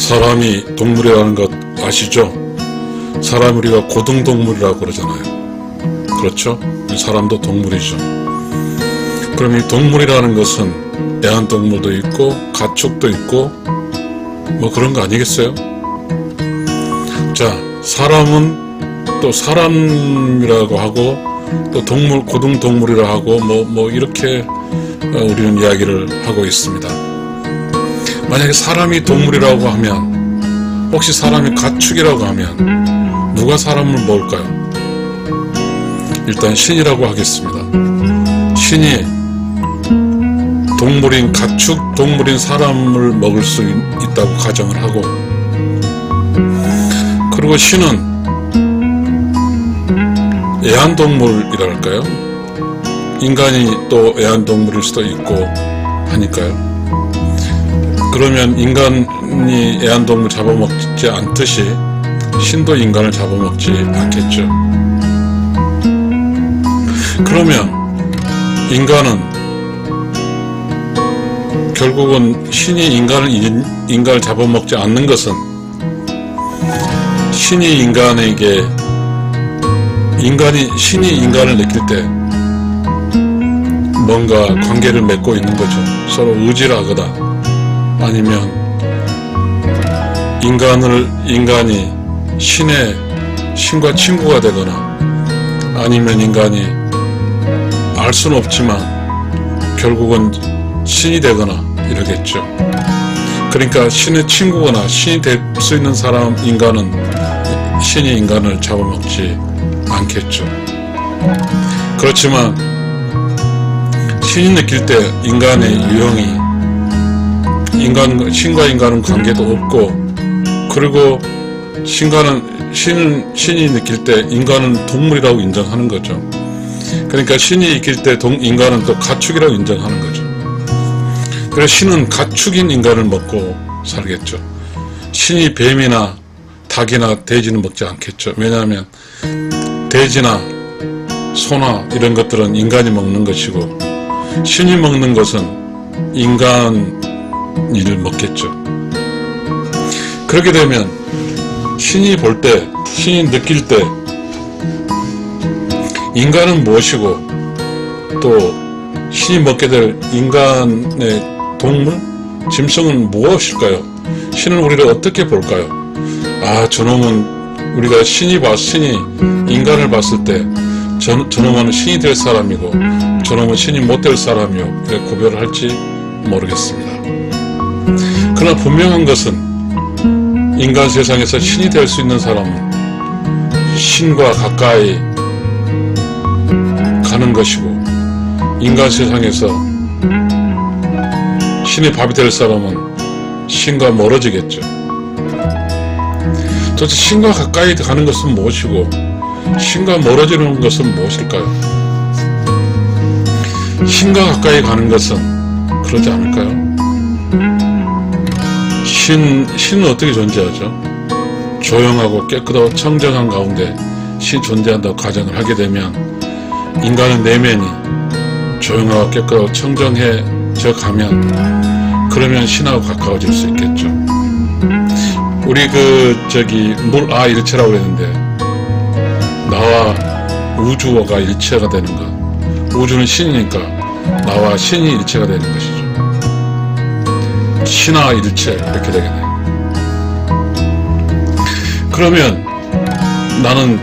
사람이 동물이라는 것 아시죠? 사람 우리가 고등동물이라고 그러잖아요. 그렇죠? 사람도 동물이죠. 그럼 이 동물이라는 것은 애완동물도 있고 가축도 있고 뭐 그런 거 아니겠어요? 자, 사람은 또 사람이라고 하고 또 동물, 고등동물이라 하고 뭐 이렇게 우리는 이야기를 하고 있습니다. 만약에 사람이 동물이라고 하면, 혹시 사람이 가축이라고 하면 누가 사람을 먹을까요? 일단 신이라고 하겠습니다. 신이 동물인 가축, 동물인 사람을 먹을 수 있다고 가정을 하고, 그리고 신은 애완동물이랄까요? 인간이 또 애완동물일 수도 있고 하니까요. 그러면 인간이 애완동물 잡아먹지 않듯이 신도 인간을 잡아먹지 않겠죠. 그러면 인간은 결국은 신이 인간을 잡아먹지 않는 것은 신이 신이 인간을 느낄 때 뭔가 관계를 맺고 있는 거죠. 서로 의지를 하거나 아니면 인간이 신과 친구가 되거나 아니면 인간이 알 수는 없지만 결국은 신이 되거나 이러겠죠. 그러니까 신의 친구거나 신이 될 수 있는 인간은 신이 인간을 잡아먹지 않겠죠. 그렇지만 신이 느낄 때 인간의 유형이 신과 인간은 관계도 없고, 그리고 신이 느낄 때 인간은 동물이라고 인정하는 거죠. 그러니까 신이 느낄 때 인간은 또 가축이라고 인정하는 거죠. 그래서 신은 가축인 인간을 먹고 살겠죠. 신이 뱀이나 닭이나 돼지는 먹지 않겠죠. 왜냐하면 돼지나 소나 이런 것들은 인간이 먹는 것이고, 신이 먹는 것은 인간을 먹겠죠. 그렇게 되면 신이 느낄 때 인간은 무엇이고, 또 신이 먹게 될 인간의 동물, 짐승은 무엇일까요? 신은 우리를 어떻게 볼까요? 저놈은 우리가 신이 인간을 봤을 때 저놈은 신이 될 사람이고 저놈은 신이 못 될 사람이요, 이렇게 구별을 할지 모르겠습니다. 그러나 분명한 것은 인간 세상에서 신이 될 수 있는 사람은 신과 가까이 가는 것이고, 인간 세상에서 신의 밥이 될 사람은 신과 멀어지겠죠. 도대체 신과 가까이 가는 것은 무엇이고 신과 멀어지는 것은 무엇일까요? 신과 가까이 가는 것은 그러지 않을까요? 신은 어떻게 존재하죠? 조용하고 깨끗하고 청정한 가운데 신이 존재한다고 가정을 하게 되면 인간의 내면이 조용하고 깨끗하고 청정해져 가면, 그러면 신하고 가까워질 수 있겠죠. 우리 일체라고 그랬는데, 나와 우주가 일체가 되는 것, 우주는 신이니까 나와 신이 일체가 되는 것이죠. 신화 일체, 이렇게 되겠네요. 그러면 나는,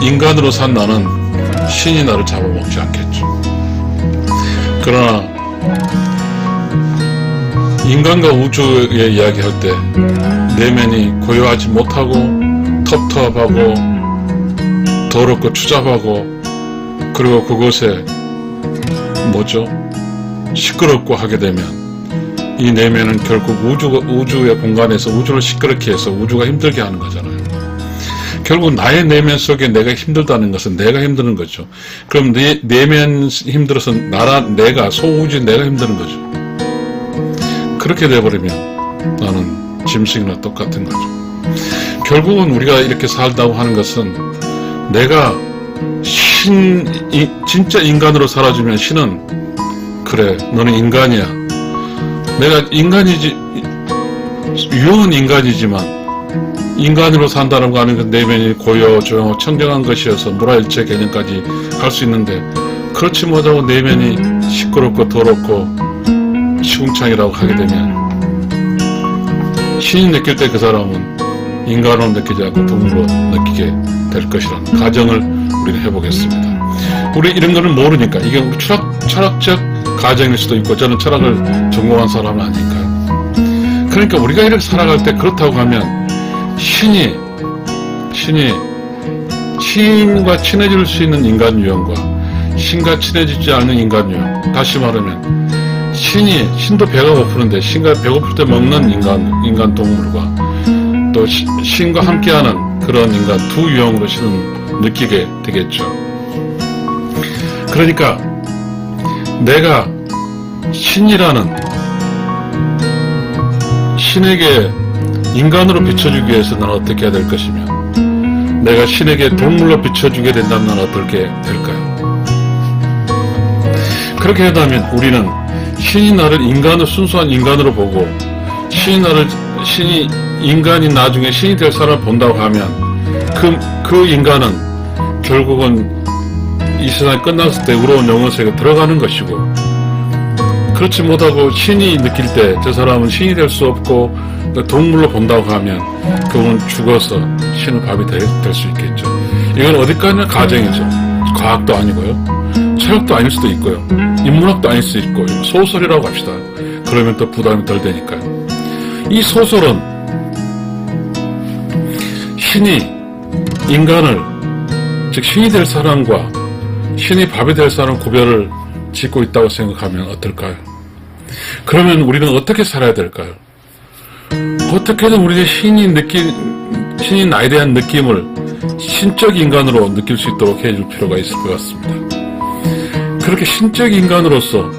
인간으로 산 나는 신이 나를 잡아먹지 않겠죠. 그러나 인간과 우주의 이야기할 때 내면이 고요하지 못하고 텁텁하고 더럽고 추잡하고, 그리고 그곳에 시끄럽고 하게 되면 이 내면은 결국 우주의 공간에서 우주를 시끄럽게 해서 우주가 힘들게 하는 거잖아요. 결국 나의 내면 속에 내가 힘들다는 것은 내가 힘드는 거죠. 그럼 내 내면 힘들어서 내가 소우주인 내가 힘드는 거죠. 그렇게 돼버리면 나는 짐승이나 똑같은 거죠. 결국은 우리가 이렇게 살다고 하는 것은, 내가 진짜 인간으로 살아주면 신은, 그래 너는 인간이야, 내가 인간이지, 유형은 인간이지만 인간으로 산다는 거 하는 그 내면이 고요, 조용하고 청정한 것이어서 물화일체 개념까지 갈 수 있는데, 그렇지 못하고 내면이 시끄럽고 더럽고 시궁창이라고 하게 되면 신이 느낄 때 그 사람은 인간으로 느끼지 않고 동물로 느끼게 될 것이라는 가정을 우리는 해보겠습니다. 우리 이런 거는 모르니까, 이게 우리 철학적 가정일 수도 있고, 저는 철학을 전공한 사람은 아니니까요. 그러니까 우리가 이렇게 살아갈 때 그렇다고 하면 신과 친해질 수 있는 인간 유형과 신과 친해지지 않는 인간 유형, 다시 말하면 신도 배가 고프는데 신과 배고플 때 먹는 인간 동물과 또 신과 함께하는 그런 인간 두 유형으로 신은 느끼게 되겠죠. 그러니까 내가 신에게 인간으로 비춰주기 위해서 나는 어떻게 해야 될 것이며, 내가 신에게 동물로 비춰주게 된다면 나는 어떻게 될까요? 그렇게 한다면 우리는 신이 나를 순수한 인간으로 보고, 신이 인간이 나중에 신이 될 사람을 본다고 하면 그 인간은 결국은 이 세상이 끝났을 때 우러운 영혼 세계에 들어가는 것이고, 그렇지 못하고 신이 느낄 때 저 사람은 신이 될 수 없고 동물로 본다고 하면 그분은 죽어서 신의 밥이 될 수 있겠죠. 이건 어디까지나 가정이죠. 과학도 아니고요, 철학도 아닐 수도 있고요, 인문학도 아닐 수 있고, 소설이라고 합시다. 그러면 또 부담이 덜 되니까요. 이 소설은 신이 인간을, 즉 신이 될 사람과 신이 밥이 될 사람 구별을 짓고 있다고 생각하면 어떨까요? 그러면 우리는 어떻게 살아야 될까요? 어떻게든 우리의 신이 나에 대한 느낌을 신적 인간으로 느낄 수 있도록 해줄 필요가 있을 것 같습니다. 그렇게 신적 인간으로서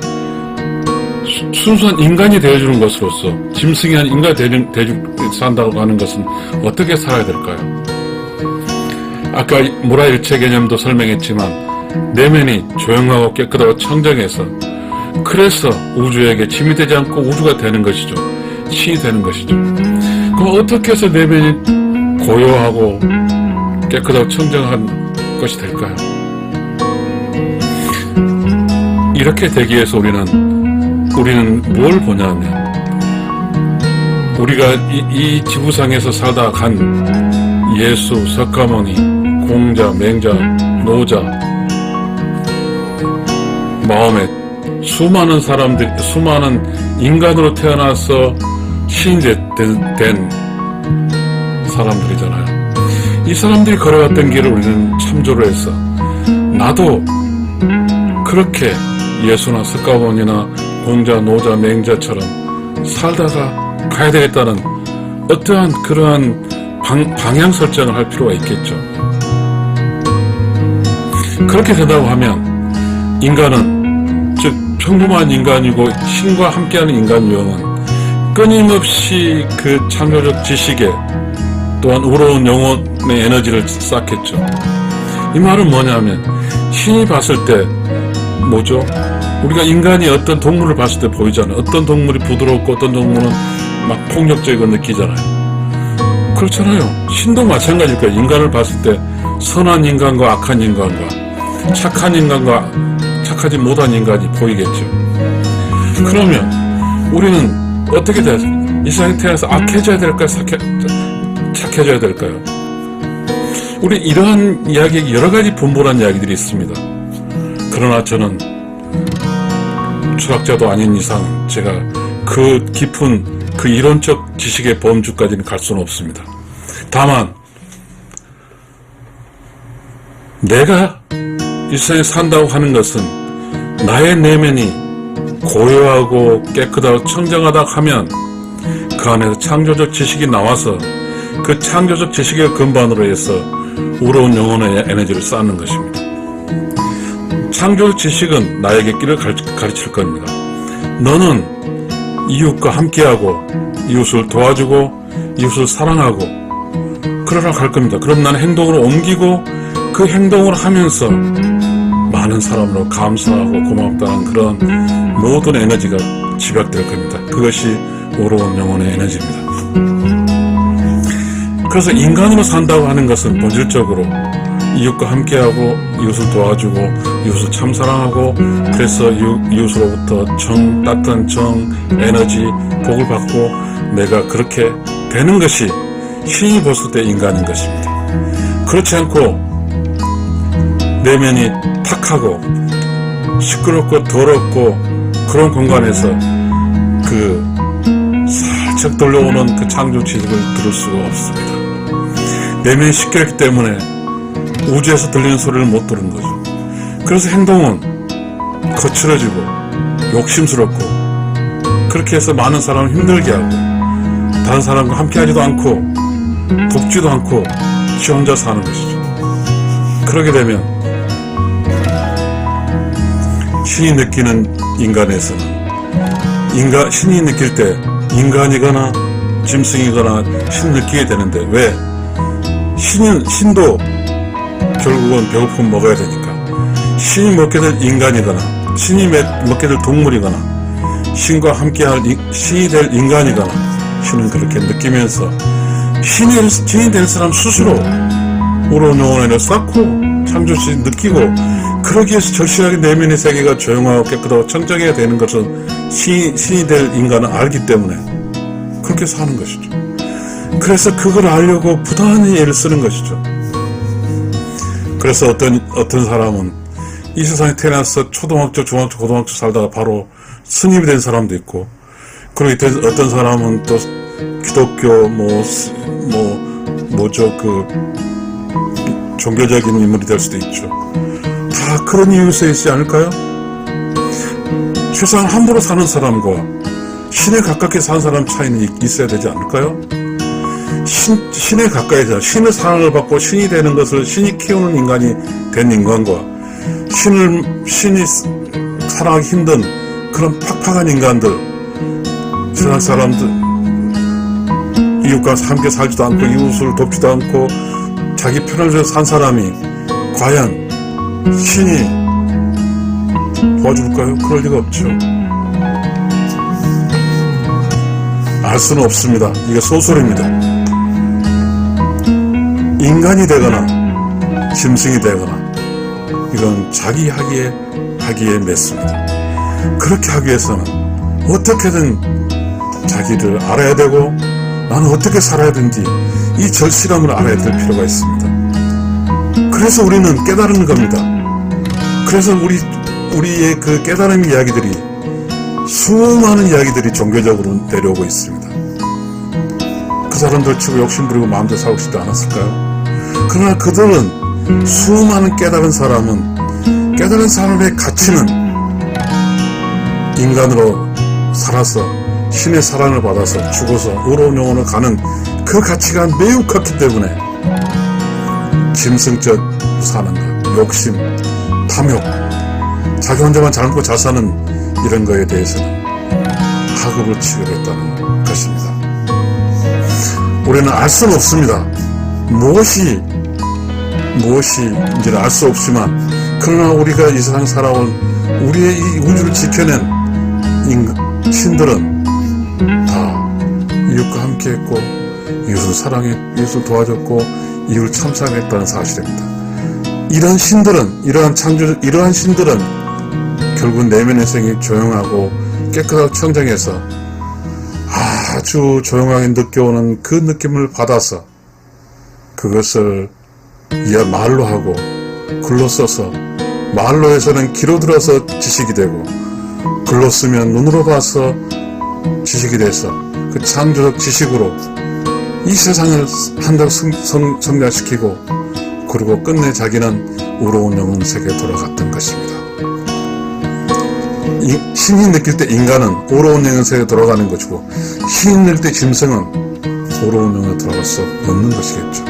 순수한 인간이 되어주는 것으로서 짐승이 인간이 산다고 하는 것은 어떻게 살아야 될까요? 아까 물화일체 개념도 설명했지만 내면이 조용하고 깨끗하고 청정해서, 그래서 우주에게 짐이 되지 않고 우주가 되는 것이죠. 신이 되는 것이죠. 그럼 어떻게 해서 내면이 고요하고 깨끗하고 청정한 것이 될까요? 이렇게 되기 위해서 우리는 뭘 보냐면, 우리가 이 지구상에서 살다 간 예수, 석가모니, 공자, 맹자, 노자, 마음에 수많은 인간으로 태어나서 신이 된 사람들이잖아요. 이 사람들이 걸어갔던 길을 우리는 참조를 해서, 나도 그렇게 예수나 석가모니나 공자, 노자, 맹자처럼 살다가 가야 되겠다는 어떠한 그러한 방향 설정을 할 필요가 있겠죠. 그렇게 된다고 하면 인간은, 즉 평범한 인간이고 신과 함께하는 인간 유형은 끊임없이 그 창조적 지식에 또한 우러운 영혼의 에너지를 쌓겠죠. 이 말은 뭐냐면, 신이 봤을 때 뭐죠? 우리가 인간이 어떤 동물을 봤을 때 보이잖아요. 어떤 동물이 부드럽고 어떤 동물은 막 폭력적이고 느끼잖아요. 그렇잖아요. 신도 마찬가지일 거예요. 인간을 봤을 때 선한 인간과 악한 인간과 착한 인간과 착하지 못한 인간이 보이겠죠. 그러면 우리는 어떻게 돼야 돼요? 이 세상에 태어나서 악해져야 될까요? 착해져야 될까요? 우리 이러한 이야기, 여러 가지 분분한 이야기들이 있습니다. 그러나 저는 철학자도 아닌 이상 제가 그 깊은 그 이론적 지식의 범주까지는 갈 수는 없습니다. 다만 내가 이 세상에 산다고 하는 것은 나의 내면이 고요하고 깨끗하고 청정하다고 하면 그 안에서 창조적 지식이 나와서 그 창조적 지식의 근반으로 해서 우러운 영혼의 에너지를 쌓는 것입니다. 창조적 지식은 나에게 길을 가르칠 겁니다. 너는 이웃과 함께하고 이웃을 도와주고 이웃을 사랑하고 그러라고 할 겁니다. 그럼 나는 행동으로 옮기고 그 행동을 하면서 많은 사람으로 감사하고 고맙다는 그런 모든 에너지가 집약될 겁니다. 그것이 오로운 영혼의 에너지입니다. 그래서 인간으로 산다고 하는 것은 본질적으로 이웃과 함께하고 이웃을 도와주고 이웃을 참사랑하고 그래서 이웃으로부터 따뜻한 정, 에너지, 복을 받고 내가 그렇게 되는 것이 신이 봤을 때 인간인 것입니다. 그렇지 않고 내면이 탁하고 시끄럽고 더럽고 그런 공간에서 살짝 들려오는 그 창조 지식을 들을 수가 없습니다. 내면이 시끄럽기 때문에 우주에서 들리는 소리를 못 들은 거죠. 그래서 행동은 거칠어지고 욕심스럽고 그렇게 해서 많은 사람을 힘들게 하고 다른 사람과 함께 하지도 않고 돕지도 않고 지 혼자 사는 것이죠. 그러게 되면 신이 느끼는 인간에서는 신이 느낄 때 인간이거나 짐승이거나 신 느끼게 되는데 왜? 신도 결국은 배고픔 먹어야 되니까 신이 먹게 될 인간이거나 신이 먹게 될 동물이거나 신과 함께할 신이 될 인간이거나 신은 그렇게 느끼면서 신이 될 사람 스스로 우러운 영혼을 쌓고 창조시 느끼고 그러기 위해서 절실하게 내면의 세계가 조용하고 깨끗하고 청정해야 되는 것은 신이 될 인간은 알기 때문에 그렇게 사는 것이죠. 그래서 그걸 알려고 부단히 애를 쓰는 것이죠. 그래서 어떤 사람은 이 세상에 태어나서 초등학교, 중학교, 고등학교 살다가 바로 스님이 된 사람도 있고, 그리고 어떤 사람은 또 기독교, 종교적인 인물이 될 수도 있죠. 다 그런 이유에서 있지 않을까요? 세상 함부로 사는 사람과 신에 가깝게 사는 사람 차이는 있어야 되지 않을까요? 신에 가까이 자, 신의 사랑을 받고 신이 되는 것을 신이 키우는 인간이 된 인간과 신이 사랑하기 힘든 그런 팍팍한 인간들, 세상 사람들, 이웃과 함께 살지도 않고 이웃을 돕지도 않고 자기 편을 위해서 산 사람이 과연 신이 도와줄까요? 그럴 리가 없죠. 알 수는 없습니다. 이게 소설입니다. 인간이 되거나 짐승이 되거나 이건 자기 하기에 맺습니다. 그렇게 하기 위해서는 어떻게든 자기를 알아야 되고 나는 어떻게 살아야 되는지 이 절실함을 알아야 될 필요가 있습니다. 그래서 우리는 깨달은 겁니다. 그래서 우리의 그 깨달음 이야기들이 수많은 이야기들이 종교적으로 내려오고 있습니다. 그 사람들 치고 욕심부리고 마음대로 살고 싶지 않았을까요? 그러나 그들은 수많은 깨달은 사람의 가치는 인간으로 살아서 신의 사랑을 받아서 죽어서 의로운 영혼을 가는 그 가치가 매우 컸기 때문에 짐승적 사는 것, 욕심, 탐욕, 자기 혼자만 잘 먹고 잘 사는 이런 거에 대해서는 학업을 취급했다는 것입니다. 우리는 알 수는 없습니다. 무엇인지는 알 수 없지만 그러나 우리가 이 세상 살아온 우리의 이 우주를 지켜낸 신들은 다 이웃과 함께했고 이웃을 사랑했고 이웃을 도와줬고 이웃을 참사했다는 사실입니다. 이러한 신들은 결국 내면의 생이 조용하고 깨끗하고 청정해서 아주 조용하게 느껴오는 그 느낌을 받아서 그것을 말로 하고 글로 써서 말로 해서는 귀로 들어서 지식이 되고 글로 쓰면 눈으로 봐서 지식이 돼서 그 창조적 지식으로 이 세상을 한dag 성장시키고 그리고 끝내 자기는 우러운 영혼 세계에 돌아갔던 것입니다. 신이 느낄 때 인간은 우러운 영혼 세계에 돌아가는 것이고 신이 느낄 때 짐승은 우러운 영혼에 돌아갈 수 없는 것이겠죠.